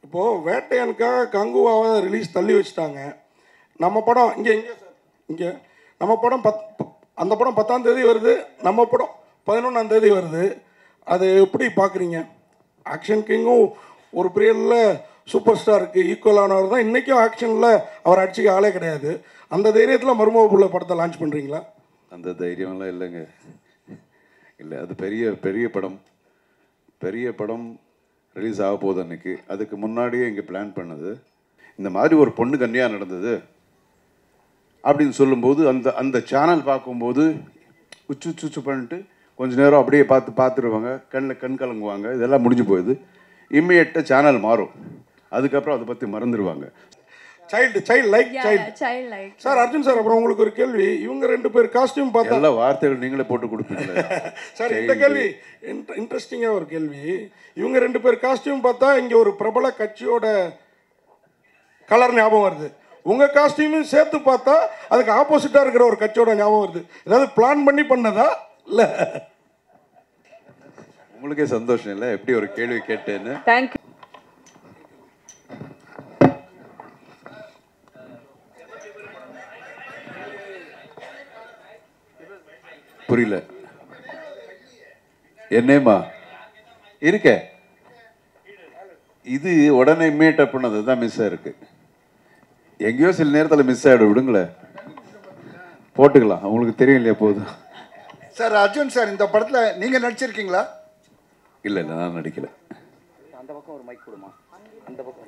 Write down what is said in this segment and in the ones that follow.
இப்போது வேட்டையனுக்காக கங்குவாவை ரிலீஸ் தள்ளி வச்சுட்டாங்க. நம்ம படம் இங்கே இங்கே சார் இங்கே நம்ம படம் அந்த படம் 10ஆம் தேதி வருது, நம்ம படம் 11ஆம் தேதி வருது. அது எப்படி பார்க்குறீங்க? ஆக்ஷன் கிங்கும் ஒரு பீரியடில் சூப்பர் ஸ்டாருக்கு ஈக்குவலானவர் தான். இன்றைக்கும் ஆக்ஷனில் அவர் அடிச்சுக்க ஆளே கிடையாது. அந்த தைரியத்தில் மருமக புள்ள படத்தை லான்ச் பண்ணுறீங்களா? அந்த தைரியம்லாம் இல்லைங்க. இல்லை, அது பெரிய படம் ரிலீஸ் ஆக போகுது அன்றைக்கி. அதுக்கு முன்னாடியே இங்கே பிளான் பண்ணது. இந்த மாதிரி ஒரு பொண்ணு கன்னியாக நடந்தது அப்படின்னு சொல்லும்போது அந்த சேனல் பார்க்கும்போது உச்சு பண்ணிட்டு கொஞ்ச நேரம் அப்படியே பார்த்துருவாங்க, கண் கலங்குவாங்க. இதெல்லாம் முடிஞ்சு போகுது. இம்மிடியட்டாக சேனல் மாறும். அதுக்கப்புறம் அதை பற்றி மறந்துடுவாங்க. Child like sir. Arjun sir, அப்புறம் உங்களுக்கு ஒரு கேள்வி. இவங்க 2 பேர் காஸ்டியூம் பார்த்தா எல்லா வார்த்தைகள் நீங்களே போட்டு கொடுப்பீங்களே சார். இந்த கேள்வி இன்ட்ரெஸ்டிங்காக ஒரு கேள்வி. இவங்க 2 பேர் காஸ்டியூம் பார்த்தா இங்கே ஒரு பிரபல கட்சியோட கலர் ஞாபகம் வருது. உங்கள் காஸ்டியூமும் சேர்த்து பார்த்தா அதுக்கு ஆப்போசிட்டாக இருக்கிற ஒரு கட்சியோட ஞாபகம் வருது. ஏதாவது பிளான் பண்ணி பண்ணதா? இல்லை, உங்களுக்கே சந்தோஷம் இல்லை எப்படி ஒரு கேள்வி கேட்டேன்னு? தேங்க்யூ. புரியல. என்னேமா இருக்க இது உடனே இம்மீடியேட் பண்ணது தான் மிஸ் ஆயிருக்கு. எங்கேயோ சில நேரத்தில் மிஸ் ஆகிடும். விடுங்களேன், போட்டுக்கலாம். உங்களுக்கு தெரியும் இல்லையா? போதும் சார். அர்ஜுன் சார், இந்த படத்தில் நீங்கள் நடிச்சிருக்கீங்களா? இல்லை, நான் நடிக்கல. அந்த பக்கம் ஒரு மைக் கொடுமா. அந்த பக்கம்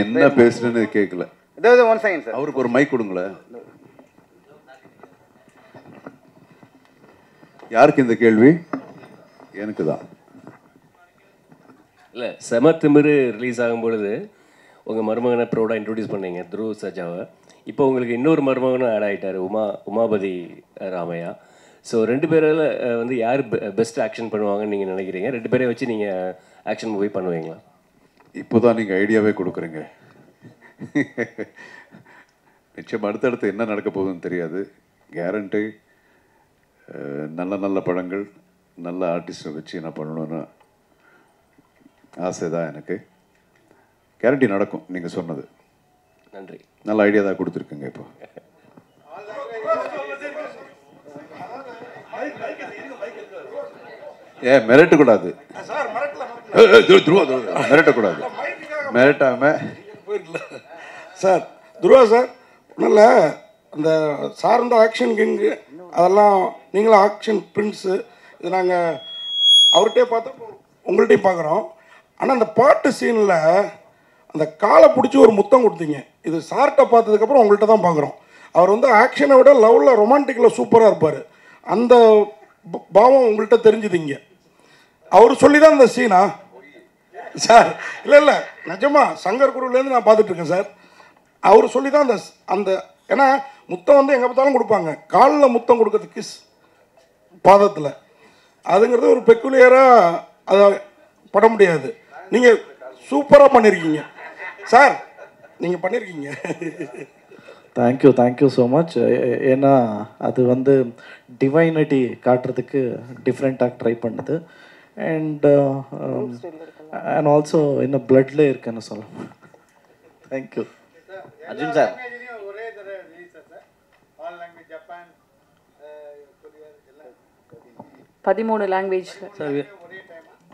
என்ன பேசுறேன்னு கேட்கல. One second sir. அவருக்கு ஒரு மைக் கொடுங்களேன். யாருக்கு இந்த கேள்வி? எனக்கு தான். இல்லை, செம திமிரு ரிலீஸ் ஆகும் பொழுது உங்கள் மருமகனை ப்ரௌடாக இன்ட்ரடியூஸ் பண்ணீங்க, துருவ் சஜாவை. இப்போ உங்களுக்கு இன்னொரு மருமகனும் ஆட் ஆகிட்டார், உமாபதி ராமையா. ஸோ 2 பேரில் வந்து யார் பெஸ்ட் ஆக்ஷன் பண்ணுவாங்கன்னு நீங்கள் நினைக்கிறீங்க? 2 பேரையும் வச்சு நீங்கள் ஆக்ஷன் மூவி பண்ணுவீங்களா? இப்போ தான் நீங்கள் ஐடியாவே கொடுக்குறீங்க. நிச்சயம் அடுத்தடுத்து என்ன நடக்க போகுதுன்னு தெரியாது. கேரண்டி நல்ல படங்கள், நல்ல ஆர்டிஸ்ட்டை வச்சு என்ன பண்ணணும்னு ஆசை தான் எனக்கு. கேரண்டி நடக்கும். நீங்கள் சொன்னது நன்றி. நல்ல ஐடியா தான் கொடுத்துருக்குங்க. இப்போ மிரட்டக்கூடாது, மிரட்டக்கூடாது, மிரட்டாம போயிடல சார். துருவா சார், ஒன்றும் அந்த சார்ந்த ஆக்ஷன் கிங்கு அதெல்லாம் நீங்களும் ஆக்ஷன் பிரின்ஸு. இது நாங்கள் அவர்கிட்டே பார்த்தோம், உங்கள்கிட்டையும் பார்க்குறோம். ஆனால் அந்த பாட்டு சீனில் அந்த காலை பிடிச்சி ஒரு முத்தம் கொடுத்தீங்க. இது சார்கிட்ட பார்த்ததுக்கப்புறம் உங்கள்கிட்ட தான் பார்க்குறோம். அவர் வந்து ஆக்ஷனை விட லவ்வில் ரொமான்டிக்கில் சூப்பராக இருப்பார். அந்த பாவம் உங்கள்கிட்ட தெரிஞ்சுதிங்க. அவர் சொல்லி தான் இந்த சீனா சார்? இல்லை நிஜமா சங்கர் குருவிலேருந்து நான் பார்த்துட்ருக்கேன் சார். அவர் சொல்லி தான் அந்த ஏன்னா முத்தம் வந்து எங்கே பார்த்தாலும் கொடுப்பாங்க. காலில் முத்தம் கொடுக்கறது கிஸ் பாதத்தில், அதுங்கிறது ஒரு பெக்குலியராக அதை பட முடியாது. நீங்கள் சூப்பராக பண்ணியிருக்கீங்க சார், நீங்கள் பண்ணியிருக்கீங்க. Thank you so much. ஏன்னா அது வந்து டிவைனிட்டி காட்டுறதுக்கு டிஃப்ரெண்ட்டாக ட்ரை பண்ணுது. அண்ட் ஆல்சோ இன்னும் பிளட்ல இருக்குன்னு சொல்லலாம். தேங்க்யூ. அர்ஜுன் சார், 13 லாங்குவேஜில். Sir,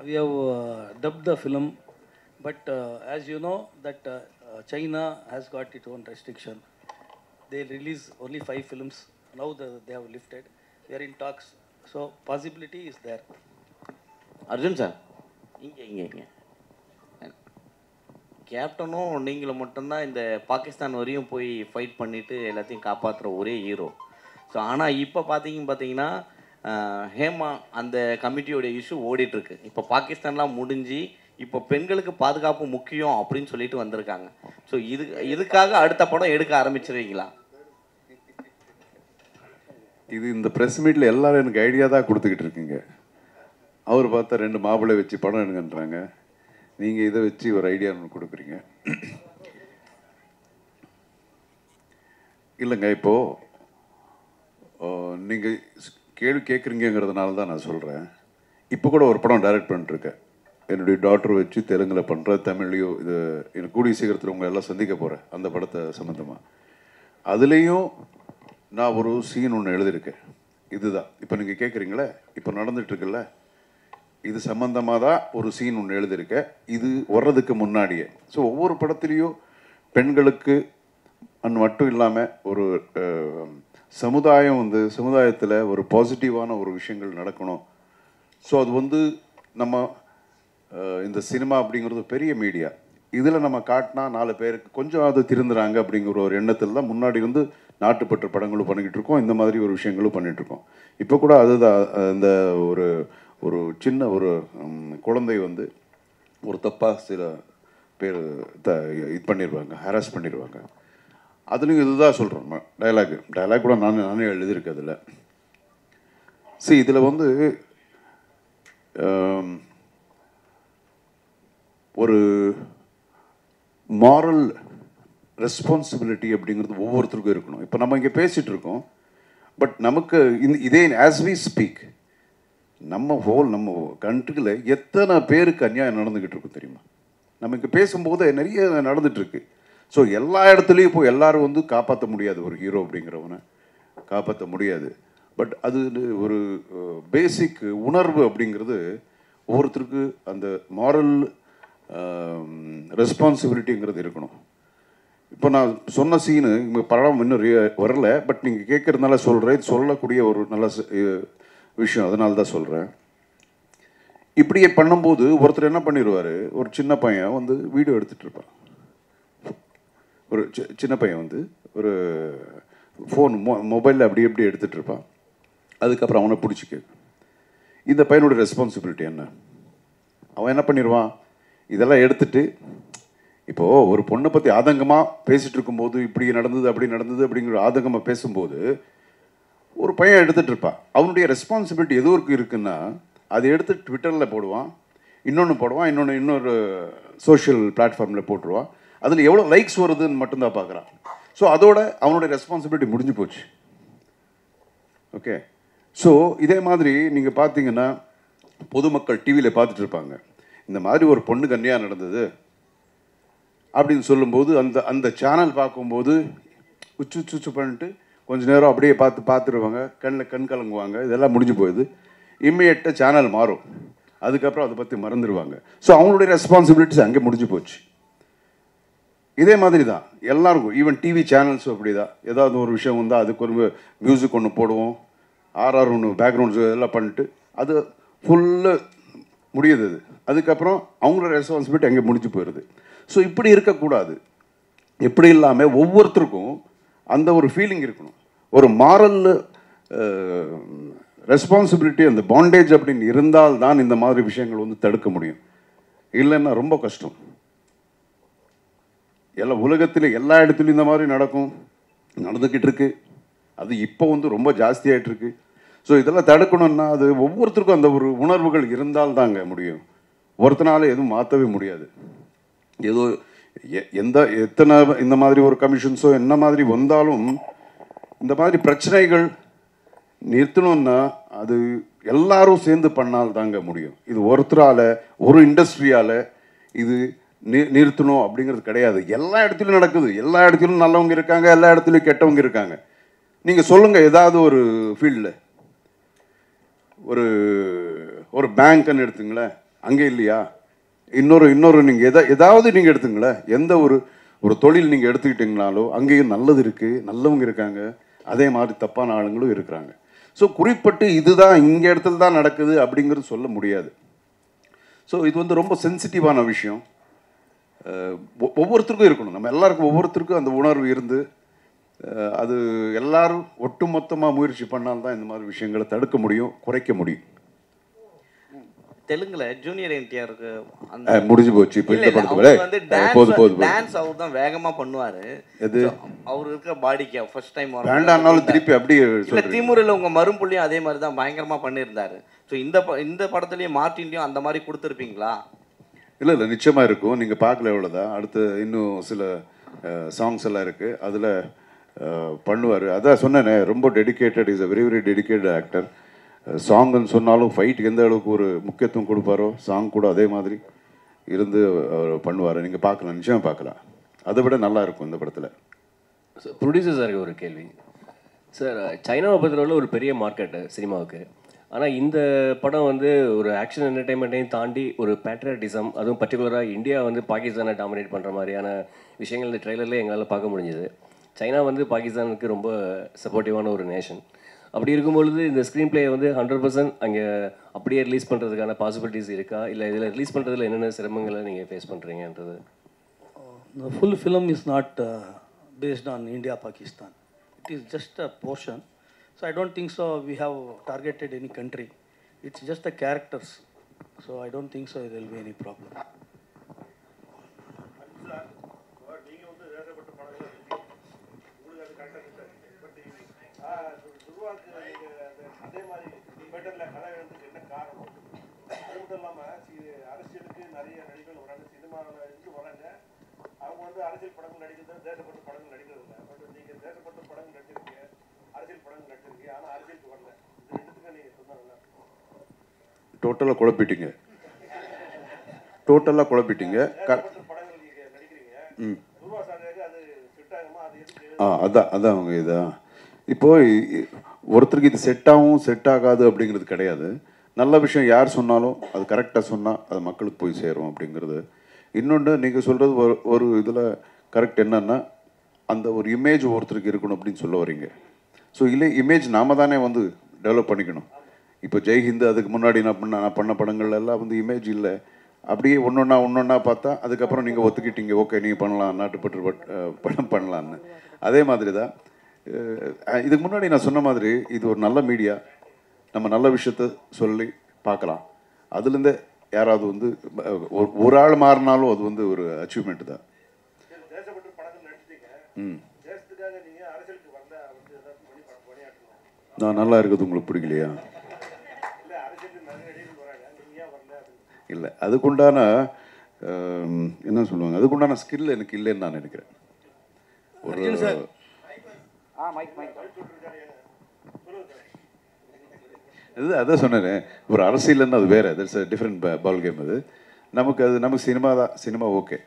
we have dubbed the film, but as you know that China has got its own restriction. They release only 5 films. Now they have lifted. We are in talks. So possibility is there. Arjun sir, இங்கே கேப்டனும் நீங்களும் மட்டும்தான் இந்த பாகிஸ்தான் வரையும் போய் fight பண்ணிவிட்டு எல்லாத்தையும் காப்பாற்றுற ஒரே hero. So ஆனால் இப்போ பார்த்தீங்கன்னா ஹேமா அந்த கமிட்டியோட இஷ்யூ ஓடிட்டுருக்கு. இப்போ பாகிஸ்தான்லாம் முடிஞ்சு இப்போ பெண்களுக்கு பாதுகாப்பு முக்கியம் அப்படின்னு சொல்லிட்டு வந்திருக்காங்க. ஸோ இதுக்காக அடுத்த படம் எடுக்க ஆரம்பிச்சிருவீங்களா? இது இந்த ப்ரெஸ் மீட்டில் எல்லாரும் எனக்கு ஐடியா தான் கொடுத்துக்கிட்டு இருக்கீங்க. அவர் பார்த்தா 2 மாப்பிள்ளை வச்சு படம் எடுங்கன்றாங்க. நீங்கள் இதை வச்சு ஒரு ஐடியா ஒன்று கொடுக்குறீங்க. இல்லைங்க, இப்போது நீங்கள் கேள்வி கேட்குறீங்கிறதுனால தான் நான் சொல்கிறேன். இப்போ கூட ஒரு படம் டைரக்ட் பண்ணிட்டுருக்கேன். என்னுடைய டாக்டர் வச்சு தெலுங்கில் பண்ணுற, தமிழ்லையோ இது எனக்கு கூடிய சீக்கிரத்தில் உங்களை எல்லாம் சந்திக்க போகிறேன் அந்த படத்தை சம்மந்தமாக. அதுலேயும் நான் ஒரு சீன் ஒன்று எழுதியிருக்கேன். இதுதான் இப்போ நீங்கள் கேட்குறீங்களே, இப்போ நடந்துட்டுருக்குல்ல, இது சம்மந்தமாக தான் ஒரு சீன் ஒன்று எழுதியிருக்கேன். இது வர்றதுக்கு முன்னாடியே. ஸோ ஒவ்வொரு படத்துலேயும் பெண்களுக்கு மட்டும் இல்லாமல் ஒரு சமுதாயம் சமுதாயத்தில் ஒரு பாசிட்டிவான ஒரு விஷயங்கள் நடக்கணும். ஸோ அது நம்ம இந்த சினிமா அப்படிங்கிறது பெரிய மீடியா, இதில் நம்ம காட்டினா 4 பேருக்கு கொஞ்சம் அது திருந்துறாங்க அப்படிங்கிற ஒரு எண்ணத்தில் தான் முன்னாடி நாட்டுப்பற்ற படங்களும் பண்ணிக்கிட்டு இருக்கோம், இந்த மாதிரி ஒரு விஷயங்களும் பண்ணிகிட்ருக்கோம். இப்போ கூட அதுதான் இந்த ஒரு ஒரு சின்ன ஒரு குழந்தை ஒரு தப்பாக சில பேர் இது பண்ணிடுவாங்க, ஹராஸ் பண்ணிடுவாங்க. அதுலேயும் இதுதான் சொல்கிறோம். டைலாக் கூட நானே எழுதியிருக்கேன் அதில். சரி, இதில் ஒரு மாரல் ரெஸ்பான்சிபிலிட்டி அப்படிங்கிறது ஒவ்வொருத்தருக்கும் இருக்கணும். இப்போ நம்ம இங்கே பேசிகிட்டு இருக்கோம், பட் நமக்கு இதே ஆஸ் வி ஸ்பீக் நம்ம கண்ட்ரியில் எத்தனை பேருக்கு அநியாயம் நடந்துக்கிட்டு இருக்கும் தெரியுமா? நம்ம இங்கே பேசும்போது நிறைய நடந்துகிட்ருக்கு. ஸோ எல்லா இடத்துலையும் இப்போ எல்லோரும் காப்பாற்ற முடியாது, ஒரு ஹீரோ அப்படிங்கிறவனை காப்பாற்ற முடியாது. பட் அது ஒரு பேசிக் உணர்வு அப்படிங்கிறது ஒவ்வொருத்தருக்கு அந்த மாரல் ரெஸ்பான்சிபிலிட்டிங்கிறது இருக்கணும். இப்போ நான் சொன்ன சீனு இங்கே படம் இன்னும் வரல, பட் நீங்கள் கேட்குறதுனால சொல்கிறேன். இது சொல்லக்கூடிய ஒரு நல்ல விஷயம், அதனால தான் சொல்கிறேன். இப்படியே பண்ணும்போது ஒருத்தர் என்ன பண்ணிடுவார், ஒரு சின்ன பையன் வீடியோ எடுத்துகிட்டு இருப்பான். ஒரு சின்ன பையன் ஒரு ஃபோன் மொபைலில் அப்படி எப்படி எடுத்துகிட்டு இருப்பான். அதுக்கப்புறம் அவனை பிடிச்சி கேட்கும். இந்த பையனோட ரெஸ்பான்சிபிலிட்டி என்ன? அவன் என்ன பண்ணிடுவான், இதெல்லாம் எடுத்துட்டு இப்போது ஒரு பொண்ணை பற்றி ஆதங்கமாக பேசிகிட்டு இருக்கும்போது இப்படி நடந்தது அப்படி நடந்தது அப்படிங்கிற ஆதங்கமாக பேசும்போது ஒரு பையன் எடுத்துகிட்டு இருப்பான். அவனுடைய ரெஸ்பான்சிபிலிட்டி எதோ இருக்குன்னா அதை எடுத்து ட்விட்டரில் போடுவான், இன்னொன்று போடுவான், இன்னொரு சோஷியல் பிளாட்ஃபார்மில் போட்டுருவான். அதில் எவ்வளோ லைக்ஸ் வருதுன்னு மட்டும்தான் பார்க்குறான். ஸோ அதோட அவனுடைய ரெஸ்பான்சிபிலிட்டி முடிஞ்சு போச்சு. ஓகே, ஸோ இதே மாதிரி நீங்கள் பார்த்தீங்கன்னா பொதுமக்கள் டிவியில் பார்த்துட்டு இருப்பாங்க, இந்த மாதிரி ஒரு பொண்ணுக்கு அநியாயம் நடந்தது அப்படின்னு சொல்லும்போது அந்த சேனல் பார்க்கும்போது உச்சு பண்ணிட்டு கொஞ்ச நேரம் அப்படியே பார்த்துருவாங்க, கண் கலங்குவாங்க, இதெல்லாம் முடிஞ்சு போயிடுது. இம்மிடியட்டாக சேனல் மாறும், அதுக்கப்புறம் அதை பற்றி மறந்துடுவாங்க. ஸோ அவங்களுடைய ரெஸ்பான்சிபிலிட்டிஸ் அங்கே முடிஞ்சு போச்சு. இதே மாதிரி தான் எல்லாருக்கும், ஈவன் டிவி சேனல்ஸும் அப்படி தான். ஏதாவது ஒரு விஷயம் வந்தால் அதுக்கு ஒரு மியூசிக் ஒன்று போடுவோம், ஒன்று பேக்ரவுண்ட்ஸ் இதெல்லாம் பண்ணிட்டு அது ஃபுல்லு முடியுது. அதுக்கப்புறம் அவங்களோட ரெஸ்பான்சிபிலிட்டி அங்கே முடிஞ்சு போயிடுது. ஸோ இப்படி இருக்கக்கூடாது. எப்படி இல்லாமல் ஒவ்வொருத்தருக்கும் அந்த ஒரு ஃபீலிங் இருக்கணும், ஒரு மாரல் ரெஸ்பான்சிபிலிட்டி, அந்த பாண்டேஜ் அப்படின்னு இருந்தால் தான் இந்த மாதிரி விஷயங்கள் தடுக்க முடியும். இல்லைன்னா ரொம்ப கஷ்டம். உலகத்தில் எல்லா இடத்துலையும் இந்த மாதிரி நடந்துக்கிட்டு இருக்கு. அது இப்போ ரொம்ப ஜாஸ்தியாகிட்டு இருக்கு. ஸோ இதெல்லாம் தடுக்கணும்னா அது ஒவ்வொருத்தருக்கும் அந்த ஒரு உணர்வுகள் இருந்தால் தாங்க முடியும். ஒருத்தனால எதுவும் மாற்றவே முடியாது. ஏதோ எத்தனை இந்த மாதிரி ஒரு கமிஷன்ஸோ என்ன மாதிரி வந்தாலும் இந்த மாதிரி பிரச்சனைகள் நிறுத்தணும்னா அது எல்லாரும் சேர்ந்து பண்ணால் தாங்க முடியும். இது ஒருத்தரால் ஒரு இண்டஸ்ட்ரியால் இது நிறுத்தணும் அப்படிங்கிறது கிடையாது. எல்லா இடத்துலையும் நடக்குது, எல்லா இடத்துலையும் நல்லவங்க இருக்காங்க, எல்லா இடத்துலையும் கெட்டவங்க இருக்காங்க. நீங்கள் சொல்லுங்கள், ஏதாவது ஒரு ஃபீல்டில் ஒரு பேங்க்னு எடுத்துங்களேன், அங்கே இல்லையா? இன்னொரு நீங்கள் ஏதாவது நீங்கள் எடுத்துங்களேன், எந்த ஒரு தொழில் நீங்கள் எடுத்துக்கிட்டீங்கனாலும் அங்கேயும் நல்லது இருக்குது, நல்லவங்க இருக்காங்க, அதே மாதிரி தப்பான ஆளுங்களும் இருக்கிறாங்க. ஸோ குறிப்பிட்டு இதுதான் இங்கே இடத்துல தான் நடக்குது அப்படிங்கிறது சொல்ல முடியாது. ஸோ இது ரொம்ப சென்சிட்டிவான விஷயம். ஒவ்வொருத்தருக்கும் இருக்கணும், நம்ம எல்லாருக்கும் ஒவ்வொருத்தருக்கும் அந்த உணர்வு இருந்து அது எல்லாரும் ஒட்டுமொத்தமாக முயற்சி பண்ணால்தான் இந்த மாதிரி விஷயங்களை தடுக்க முடியும், குறைக்க முடியும். தெலுங்குல ஜூனியர் என்டிஆருக்கு முடிஞ்சு போச்சு. இப்போ டான்ஸ் அவர் தான் வேகமா பண்ணுவாரு. அவர் இருக்கிற பாடிக்கு ஃபர்ஸ்ட் டைம் வேண்டாம்னாலும் திருப்பி அப்படியே இல்ல, திமுறையில் உங்க மரும்புள்ளியும் அதே மாதிரி தான் பயங்கரமா பண்ணியிருந்தாரு. ஸோ இந்த படத்துலயும் மார்ட்டின்லையும் அந்த மாதிரி கொடுத்துருப்பீங்களா? இல்லை, நிச்சயமாக இருக்கும். நீங்கள் பார்க்கல எவ்வளோதான். அடுத்து இன்னும் சில சாங்ஸ் எல்லாம் இருக்குது, அதில் பண்ணுவார். அதான் சொன்னேனே, ரொம்ப dedicated, is a very very dedicated actor. சாங்குன்னு சொன்னாலும் ஃபைட்டுக்கு எந்த அளவுக்கு ஒரு முக்கியத்துவம் கொடுப்பாரோ சாங் கூட அதே மாதிரி இருந்து அவர் பண்ணுவார். நீங்கள் பார்க்கலாம், நிச்சயம் பார்க்கலாம். அதை விட நல்லா இருக்கும் இந்த படத்தில். ப்ரொடியூசர் சாருக்கு ஒரு கேள்வி சார். சைனாவை பொறுத்தளவில் ஒரு பெரிய மார்க்கெட்டு சினிமாவுக்கு. ஆனால் இந்த படம் வந்து ஒரு ஆக்ஷன் என்டர்டைன்மெண்ட்டையும் தாண்டி ஒரு பேட்ரியாட்டிசம், அதுவும் பர்டிகுலராக இந்தியா வந்து பாகிஸ்தானை டாமினேட் பண்ணுற மாதிரியான விஷயங்கள் இந்த ட்ரெய்லர்லேயே எங்களால் பார்க்க முடிஞ்சுது. சைனா வந்து பாகிஸ்தானுக்கு ரொம்ப சப்போர்ட்டிவான ஒரு நேஷன். அப்படி இருக்கும்பொழுது இந்த ஸ்க்ரீன் பிளேயை வந்து 100% அங்கே அப்படியே ரிலீஸ் பண்ணுறதுக்கான பாசிபிலிட்டிஸ் இருக்கா, இல்லை இதில் ரிலீஸ் பண்ணுறதுல என்னென்ன சிரமங்களை நீங்கள் face பண்ணுறீங்கன்றது? The full film is not based on India Pakistan. It is just a portion. So I don't think so we have targeted any country. It's just the characters. So I don't think so there will be any problem. டோட்டலாக குழப்பிட்டீங்க. டோட்டலாக குழப்பிட்டீங்க. ம் அதான் அதான் அவங்க இதான் இப்போது ஒருத்தருக்கு இது செட் ஆகும் செட் ஆகாது அப்படிங்கிறது கிடையாது. நல்ல விஷயம் யார் சொன்னாலும் அது கரெக்டாக சொன்னால் அது மக்களுக்கு போய் சேரும் அப்படிங்கிறது. இன்னொன்று நீங்கள் சொல்கிறது ஒரு இதில் கரெக்ட் என்னன்னா, அந்த ஒரு இமேஜ் ஒருத்தருக்கு இருக்கணும் அப்படின்னு சொல்ல வரீங்க. ஸோ இல்லை, இமேஜ் நாம தானே வந்து டெவலப் பண்ணிக்கணும். இப்போ ஜெய்ஹிந்த் அதுக்கு முன்னாடி நான் பண்ண படங்கள் எல்லாம் வந்து இமேஜ் இல்லை. அப்படியே ஒன்றொன்னா பார்த்தா அதுக்கப்புறம் நீங்கள் ஒத்துக்கிட்டீங்க, ஓகே நீங்கள் பண்ணலாம், நாட்டுப்பற்று படம் பண்ணலான்னு. அதே மாதிரி தான் இதுக்கு முன்னாடி நான் சொன்ன மாதிரி இது ஒரு நல்ல மீடியா. நம்ம நல்ல விஷயத்த சொல்லி பார்க்கலாம். அதுலேருந்தே யாராவது வந்து ஒரு ஆள் மாறினாலும் அது வந்து ஒரு அச்சீவ்மெண்ட் தான். ம் நான் நல்லா இருக்கிறது உங்களுக்கு பிடிக்கலையா? இல்லை, அதுக்குண்டான என்ன சொல்லுவாங்க, அதுக்குண்டான ஸ்கில் எனக்கு இல்லைன்னு நான் நினைக்கிறேன். ஒரு இது அதான் சொன்னேன், ஒரு அரசியல்னு அது வேறு, that's a different ball game. அது நமக்கு சினிமா தான். சினிமா ஓகே,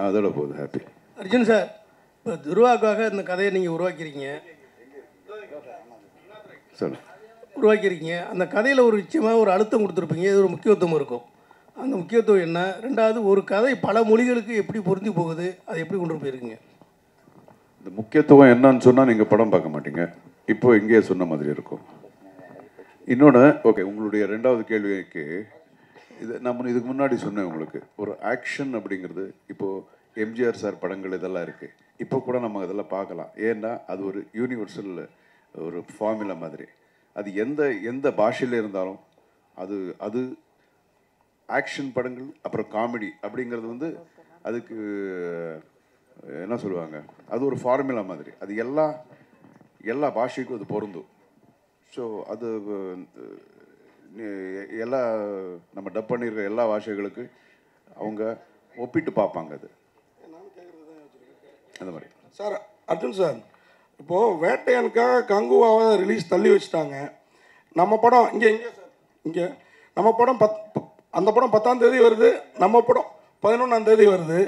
அதோட போகுது. ஹாப்பி. அர்ஜுன் சார், இப்போ துருவாக்காக இந்த கதையை நீங்கள் உருவாக்கியிருக்கீங்க. அந்த கதையில் ஒரு நிச்சயமாக ஒரு அழுத்தம் கொடுத்துருப்பீங்க, இது ஒரு முக்கியத்துவம் இருக்கும். அந்த முக்கியத்துவம் என்ன? ரெண்டாவது, ஒரு கதை பல மொழிகளுக்கு எப்படி பொருந்தி போகுது, அதை எப்படி கொண்டு போயிருக்கீங்க? இந்த முக்கியத்துவம் என்னன்னு சொன்னால் நீங்கள் படம் பார்க்க மாட்டீங்க. இப்போ இங்கேயே சொன்ன மாதிரி இருக்கும். இன்னொன்று, ஓகே, உங்களுடைய ரெண்டாவது கேள்விக்கு இது நம்ம இதுக்கு முன்னாடி சொன்னேன் உங்களுக்கு. ஒரு ஆக்ஷன் அப்படிங்கிறது இப்போது எம்ஜிஆர் சார் படங்கள் இதெல்லாம் இருக்குது. இப்போ கூட நம்ம இதெல்லாம் பார்க்கலாம். ஏன்னா அது ஒரு யூனிவர்சல் ஒரு ஃபார்முலா மாதிரி. அது எந்த பாஷையில் இருந்தாலும் அது ஆக்ஷன் படங்கள் அப்புறம் காமெடி அப்படிங்கிறது வந்து அதுக்கு என்ன சொல்லுவாங்க, அது ஒரு ஃபார்முலா மாதிரி. அது எல்லா பாஷைக்கும் அது பொருந்தும். ஸோ அது எல்லா நம்ம டப் பண்ணியிருக்கிற எல்லா பாஷைகளுக்கு அவங்க ஒப்பிட்டு பார்ப்பாங்க. அது அந்த மாதிரி. சார், அர்ஜுன் சார், இப்போது வேட்டையனுக்காக கங்குவாவை ரிலீஸ் தள்ளி வச்சுட்டாங்க. நம்ம படம் இங்கே நம்ம படம் அந்த படம் 10ஆம் தேதி வருது, நம்ம படம் 11ஆம் தேதி வருது.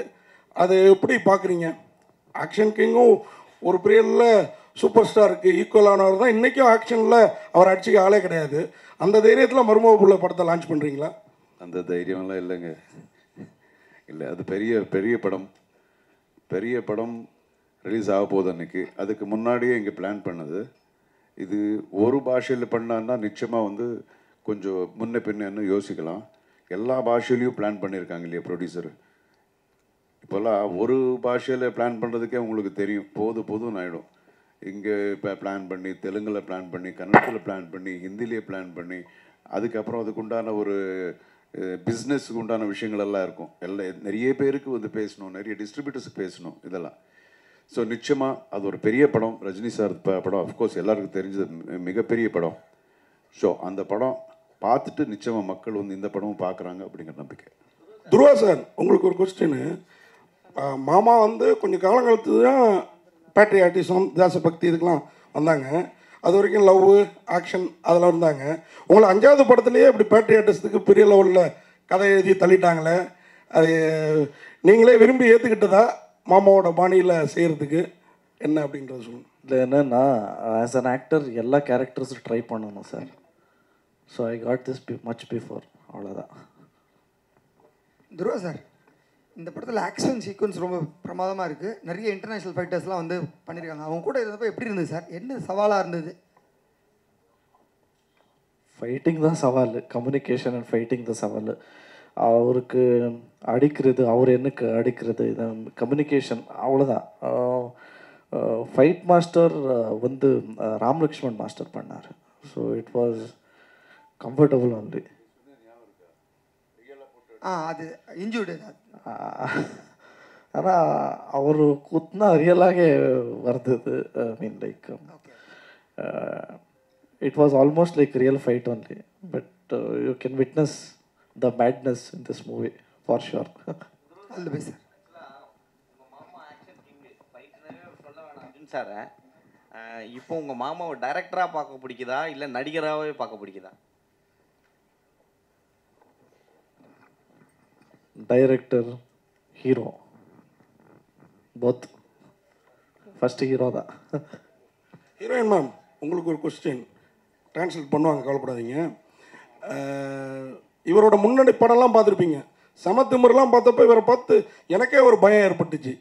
அது எப்படி பார்க்குறீங்க? ஆக்ஷன் கிங்கும் ஒரு பீரியடில் சூப்பர் ஸ்டாருக்கு ஈக்குவலானவர் தான். இன்றைக்கும் ஆக்ஷனில் அவர் அடிச்சுக்க ஆளே கிடையாது. அந்த தைரியத்தில் மருமகப்புள்ள படத்தை லான்ச் பண்ணுறீங்களா? அந்த தைரியமெல்லாம் இல்லைங்க. இல்லை, அது பெரிய படம் ரிலீஸ் ஆக போகுது அன்றைக்கி. அதுக்கு முன்னாடியே இங்கே பிளான் பண்ணது. இது ஒரு பாஷையில் பண்ணான்னா நிச்சயமாக வந்து கொஞ்சம் முன்ன பின்னு யோசிக்கலாம். எல்லா பாஷையிலையும் பிளான் பண்ணியிருக்காங்க இல்லையா ப்ரொடியூசர். இப்போல்லாம் ஒரு பாஷையில் பிளான் பண்ணுறதுக்கே உங்களுக்கு தெரியும், போதும்னு ஆகிடும். இங்கே இப்போ பிளான் பண்ணி, தெலுங்கில் பிளான் பண்ணி, கன்னடத்தில் பிளான் பண்ணி, ஹிந்திலேயே பிளான் பண்ணி, அதுக்கப்புறம் அதுக்குண்டான ஒரு பிஸ்னஸுக்கு உண்டான விஷயங்கள் எல்லாம் இருக்கும். நிறைய பேருக்கு வந்து பேசணும், நிறைய டிஸ்ட்ரிபியூட்டர்ஸுக்கு பேசணும் இதெல்லாம். ஸோ நிச்சயமாக அது ஒரு பெரிய படம். ரஜினி சார் படம் அஃப்கோர்ஸ் எல்லாருக்கும் தெரிஞ்சது, மிகப்பெரிய படம். ஸோ அந்த படம் பார்த்துட்டு நிச்சயமாக மக்கள் வந்து இந்த படமும் பார்க்குறாங்க அப்படிங்கிற நம்பிக்கை. துருவா சார், உங்களுக்கு ஒரு கொஸ்டின். மாமா வந்து கொஞ்சம் காலங்காலத்து தான் பேட்ரியாட்டிசம், தேசபக்தி இதுக்கெலாம் வந்தாங்க. அது வரைக்கும் லவ் ஆக்ஷன் அதெல்லாம் இருந்தாங்க. உங்களை 5வது படத்துலேயே இப்படி பேட்ரியாட்டிஸ்டுக்கு பெரிய லெவலில் கதை எழுதி தள்ளிட்டாங்களே, அது நீங்களே விரும்பி ஏற்றுக்கிட்டதா மாமாவோட பாணியில் செய்கிறதுக்கு என்ன அப்படின்றது சொல்லுங்கள். இல்லை என்னன்னா, ஆஸ் அன் ஆக்டர் எல்லா கேரக்டர்ஸும் ட்ரை பண்ணணும் sir. So I got this much before, அவ்வளோதான். துருவா சார், இந்த படத்தில் ஆக்ஷன் சீக்வன்ஸ் ரொம்ப பிரமாதமாக இருக்குது. நிறைய இன்டர்நேஷ்னல் ஃபைட்டர்ஸ்லாம் வந்து பண்ணியிருக்காங்க. அவங்க கூட இருந்தப்போ எப்படி இருந்தது சார்? என்ன சவாலாக இருந்தது? ஃபைட்டிங் தான் சவால், கம்யூனிகேஷன் அண்ட் ஃபைட்டிங் தான் சவால். அவருக்கு அடிக்கிறது, அவர் எனக்கு அடிக்கிறது, இது கம்யூனிகேஷன், அவ்வளோதான். ஃபைட் மாஸ்டர் வந்து ராம் லக்ஷ்மண் மாஸ்டர் பண்ணார். So it was comfortable only. அது இன்ஜூர்டு. ஆனால் அவர் குத்துனா ரியலாகவே வர்றது. I mean like it was almost like real fight only, but you can witness the madness in this movie for sure. All the best sir. மாமா action king ஃபைட்னவே சொல்ல வேணாம் Arjun sir. இப்போ உங்கள் மாமாவை டைரக்டராக பார்க்க பிடிக்குதா இல்லை நடிகராகவே பார்க்க பிடிக்குதா? Director, hero, both. First hero தான். ஹீரோயின் மேம், உங்களுக்கு ஒரு கொஸ்டின் ட்ரான்ஸ்லேட் பண்ணுவாங்க, கவலைப்படாதீங்க. இவரோட முன்னணி படம்லாம் பார்த்துருப்பீங்க. சமத்திமர்லாம் பார்த்தப்ப இவரை பார்த்து எனக்கே ஒரு பயம் ஏற்பட்டுச்சு.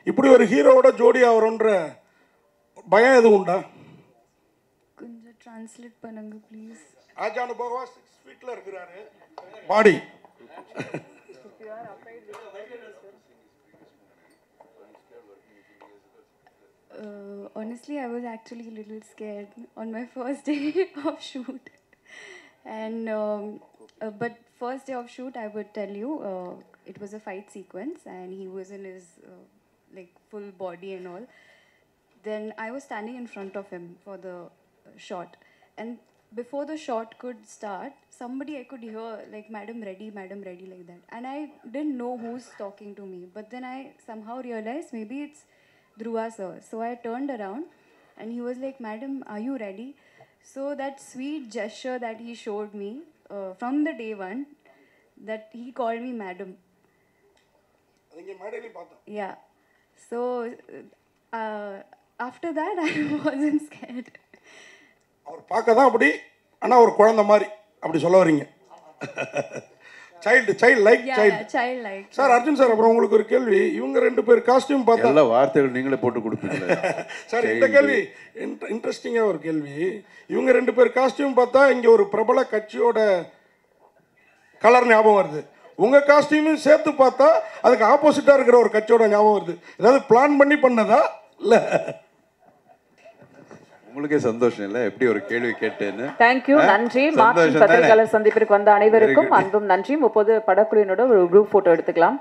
இப்படி ஒரு ஹீரோவோட ஜோடி ஆகிறோன்ற பயம் எதுவும் உண்டா? கொஞ்சம் ட்ரான்ஸ்லேட் பண்ணுங்க ப்ளீஸ். ஆஜானு பகவா 6 ஃபீட்டில் இருக்கிறாரு பாடி. Honestly, I was actually a little scared on my first day of shoot. And but first day of shoot, I would tell you, it was a fight sequence, and he was in his like full body and all. Then I was standing in front of him for the shot, and before the shot could start, somebody I could hear like madam ready like that, and I didn't know who's talking to me. But then I somehow realized maybe it's Dhruva sir. So I turned around and he was like, madam, are you ready? So that sweet gesture that he showed me from the day one, that he called me madam. Yeah. So after that I wasn't scared. அவர் பார்க்க தான் அப்படி, ஆனால் ஒரு குழந்தை மாதிரி அப்படி சொல்ல வரீங்க. Child like sir. Arjun sir, அப்புறம் உங்களுக்கு ஒரு கேள்வி. இவங்க 2 பேர் காஸ்டியூம் பார்த்தா எல்லா வார்த்தைகள் நீங்களே போட்டு கொடுப்பீங்களா சார்? இந்த கேள்வி இன்ட்ரெஸ்டிங்காக ஒரு கேள்வி. இவங்க 2 பேர் காஸ்டியூம் பார்த்தா இங்கே ஒரு பிரபல கட்சியோட கலர் ஞாபகம் வருது. உங்கள் காஸ்டியூமும் சேர்த்து பார்த்தா அதுக்கு ஆப்போசிட்டாக இருக்கிற ஒரு கட்சியோட ஞாபகம் வருது. ஏதாவது பிளான் பண்ணி பண்ணதா இல்லை? உங்களுக்கே சந்தோஷம் இல்லை எப்படி ஒரு கேள்வி கேட்டேன்னு? தேங்க்யூ, நன்றி. மார்ச் பத்திரிகையாளர் சந்திப்பிற்கு வந்த அனைவருக்கும் அன்பும் நன்றியும். இப்போது படக்குழுவினோட ஒரு குரூப் போட்டோ எடுத்துக்கலாம்.